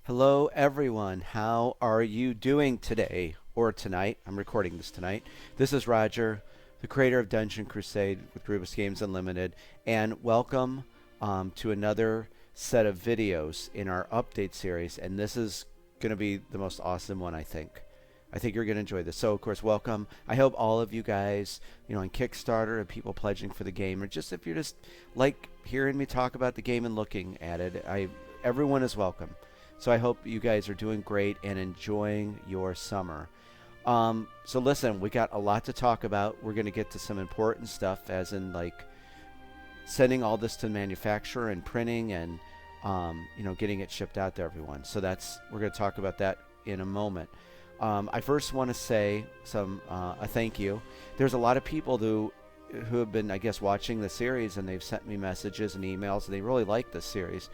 Hello, everyone. How are you doing today or tonight? I'm recording this tonight. This is Roger, the creator of Dungeon Crusade with Rubus Games Unlimited, and welcome to another set of videos in our update series. And this is going to be the most awesome one, I think. I think you're going to enjoy this. So, of course, welcome. I hope all of you guys, on Kickstarter and people pledging for the game, or just if you're just like hearing me talk about the game and looking at it, everyone is welcome. So I hope you guys are doing great and enjoying your summer. So listen, we got a lot to talk about. We're going to get to some important stuff, as in like sending all this to the manufacturer and printing and getting it shipped out to everyone. So we're going to talk about that in a moment. I first want to say a thank you. There's a lot of people who have been, I guess, watching the series, and they've sent me messages and emails, and they really like this series.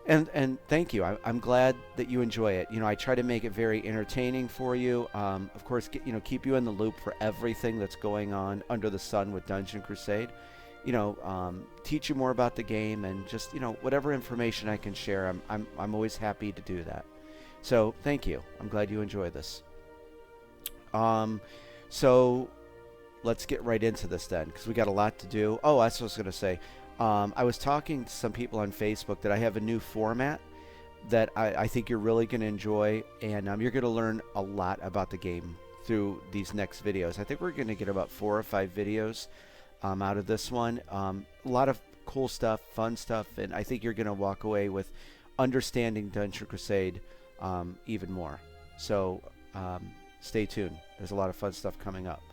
And thank you. I'm glad that you enjoy it. I try to make it very entertaining for you. Of course, keep you in the loop for everything that's going on under the sun with Dungeon Crusade. Teach you more about the game, and just whatever information I can share. I'm always happy to do that. So thank you. I'm glad you enjoy this. So let's get right into this then, because we got a lot to do. Oh, that's what I was going to say. I was talking to some people on Facebook that I have a new format that I think you're really going to enjoy, and you're going to learn a lot about the game through these next videos. I think we're going to get about 4 or 5 videos out of this one. A lot of cool stuff, fun stuff, and I think you're going to walk away with understanding Dungeon Crusade even more. So stay tuned. There's a lot of fun stuff coming up.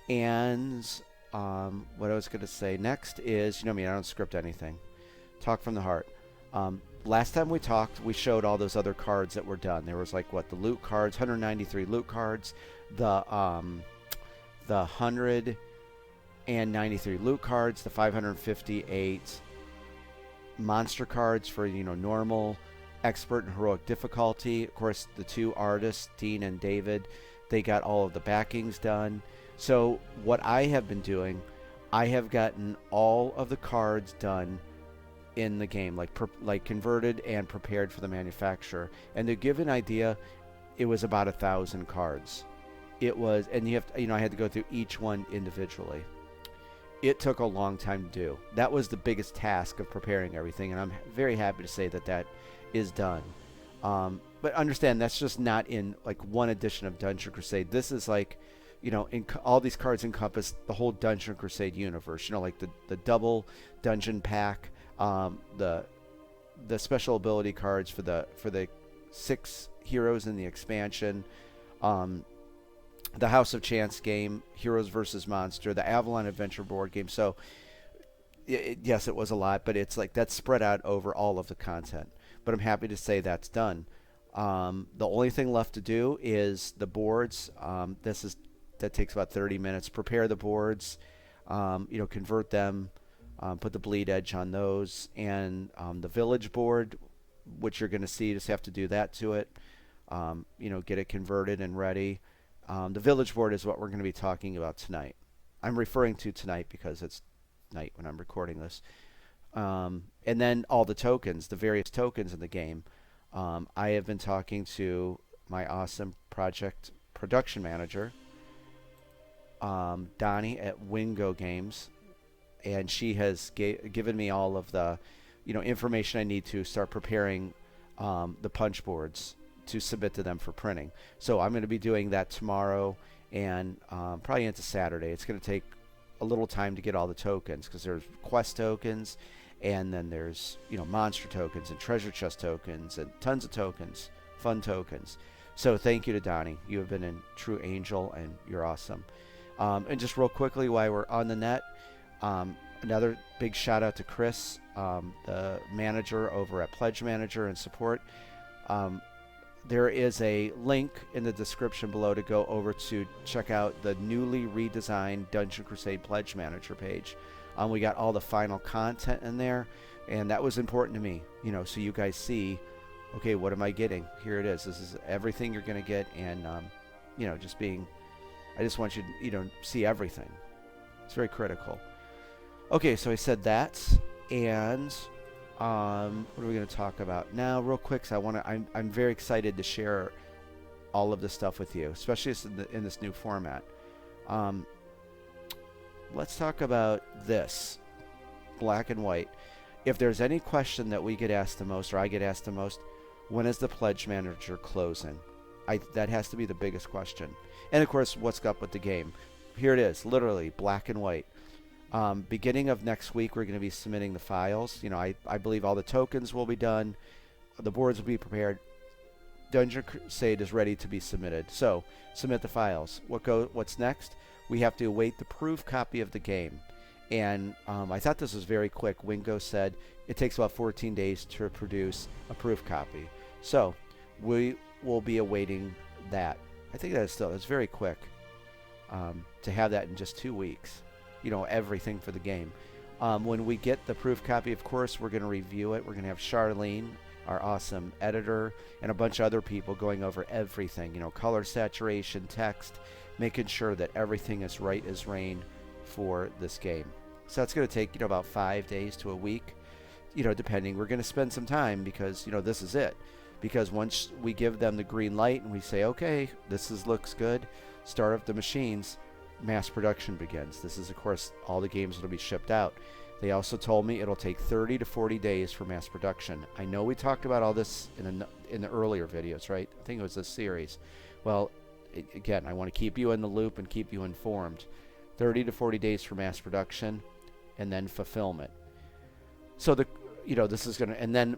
And what I was going to say next is, I don't script anything. Talk from the heart. Last time we talked, we showed all those other cards that were done. There was the loot cards, 193 loot cards, the 193 loot cards, the 558 monster cards for, normal, expert, and heroic difficulty. Of course, the 2 artists, Dean and David, they got all of the backings done. So what I have been doing, I have gotten all of the cards done in the game, like converted and prepared for the manufacturer. And to give an idea, it was about 1,000 cards. It was, and you have to, I had to go through each one individually. It took a long time to do. That was the biggest task of preparing everything, and I'm very happy to say that is done. But understand, that's just not in one edition of Dungeon Crusade. This is all these cards encompass the whole Dungeon Crusade universe. The double dungeon pack, the special ability cards for the 6 heroes in the expansion, the House of Chance game, Heroes versus Monster, the Avalon Adventure board game. So yes, it was a lot, but it's that's spread out over all of the content. But I'm happy to say that's done. The only thing left to do is the boards. That takes about 30 minutes. Prepare the boards, convert them, put the bleed edge on those, and the village board, which you're going to see, just have to do that to it. Get it converted and ready. The village board is what we're going to be talking about tonight. I'm referring to tonight because it's night when I'm recording this. And then all the tokens, the various tokens in the game. I have been talking to my awesome project production manager, Donnie at Wingo Games, and she has given me all of the information I need to start preparing the punch boards to submit to them for printing. So I'm going to be doing that tomorrow and probably into Saturday. It's going to take a little time to get all the tokens, because there's quest tokens, and then there's monster tokens and treasure chest tokens and tons of tokens, fun tokens. So thank you to Donnie. You have been a true angel, and you're awesome. And just real quickly, while we're on the net, another big shout out to Chris, the manager over at Pledge Manager and Support. There is a link in the description below to go over to check out the newly redesigned Dungeon Crusade Pledge Manager page. We got all the final content in there, and that was important to me, so you guys see, okay, what am I getting? Here it is. This is everything you're going to get, and, I just want you to, see everything. It's very critical. Okay, so I said that, and What are we going to talk about now, real quick? 'Cause I'm very excited to share all of this stuff with you, especially in this new format. Um, let's talk about this, black and white. If there's any question that we get asked the most, or I get asked the most, when is the Pledge Manager closing? That has to be the biggest question. And of course, what's up with the game? Here it is, literally black and white. Beginning of next week, we're going to be submitting the files. You know, I believe all the tokens will be done. The boards will be prepared. Dungeon Crusade is ready to be submitted. So submit the files. What's next? We have to await the proof copy of the game. And I thought this was very quick. Wingo said it takes about 14 days to produce a proof copy. So we will be awaiting that. I think that's very quick to have that in just 2 weeks. You know, everything for the game. When we get the proof copy, of course, we're going to review it. We're going to have Charlene, our awesome editor, and a bunch of other people going over everything. You know, color saturation, text, making sure that everything is right as rain for this game. So that's going to take, you know, about 5 days to a week, you know, depending. We're going to spend some time because, you know, this is it. Because once we give them the green light and we say, okay, looks good, start up the machines, mass production begins. This is, of course, all the games that will be shipped out. They also told me it'll take 30 to 40 days for mass production. I know we talked about all this in the earlier videos, right? I think it was this series. Well, again, I want to keep you in the loop and keep you informed. 30 to 40 days for mass production, and then fulfillment. So this is going to, and then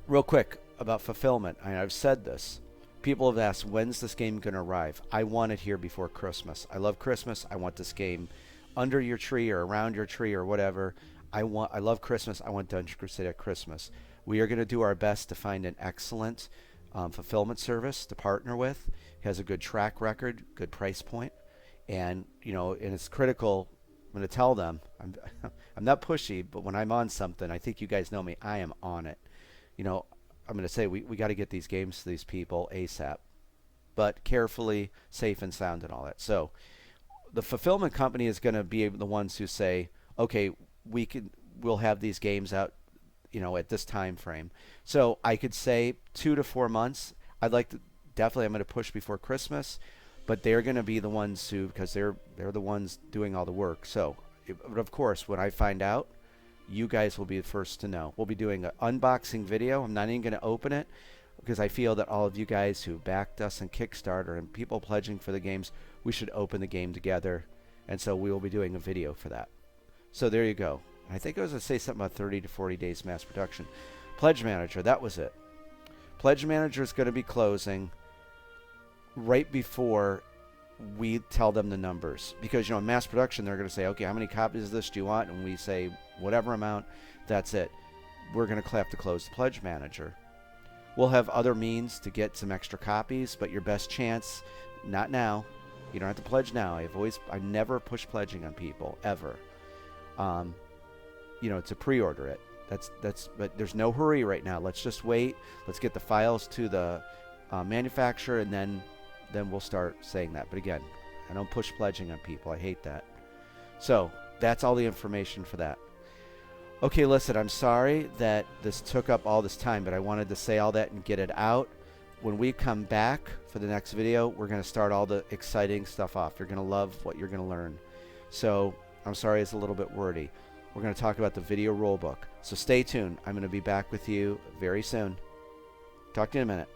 real quick about fulfillment. I've said this. People have asked, when's this game going to arrive? I want it here before Christmas. I love Christmas. I want this game under your tree or around your tree or whatever. I love Christmas. I want Dungeon Crusade at Christmas. We are going to do our best to find an excellent fulfillment service to partner with. It has a good track record, good price point, and and it's critical. I'm going to tell them. I'm not pushy, but when I'm on something, I think you guys know me. I am on it. I'm going to say we got to get these games to these people ASAP, but carefully, safe and sound and all that. So the fulfillment company is going to be the ones who say, okay, we'll have these games out, at this time frame. So I could say 2 to 4 months. I'm going to push before Christmas, but they're going to be the ones who, because they're the ones doing all the work. So, but of course, when I find out, you guys will be the first to know. We'll be doing an unboxing video. I'm not even going to open it because I feel that all of you guys who backed us in Kickstarter and people pledging for the games, we should open the game together. And so we will be doing a video for that. So there you go. I think I was going to say something about 30 to 40 days mass production. Pledge Manager, that was it. Pledge Manager is going to be closing right before we tell them the numbers, because in mass production they're going to say, okay, how many copies of this do you want? And we say whatever amount, that's it. We're going to have to close the Pledge Manager. We'll have other means to get some extra copies, but your best chance, not now. You don't have to pledge now. I never push pledging on people ever. To pre-order it. But there's no hurry right now. Let's just wait. Let's get the files to the manufacturer, and then we'll start saying that. But again, I don't push pledging on people. I hate that. So that's all the information for that. Okay, listen, I'm sorry that this took up all this time, but I wanted to say all that and get it out. When we come back for the next video, we're going to start all the exciting stuff off. You're going to love what you're going to learn. So I'm sorry it's a little bit wordy. We're going to talk about the video rulebook. So stay tuned. I'm going to be back with you very soon. Talk to you in a minute.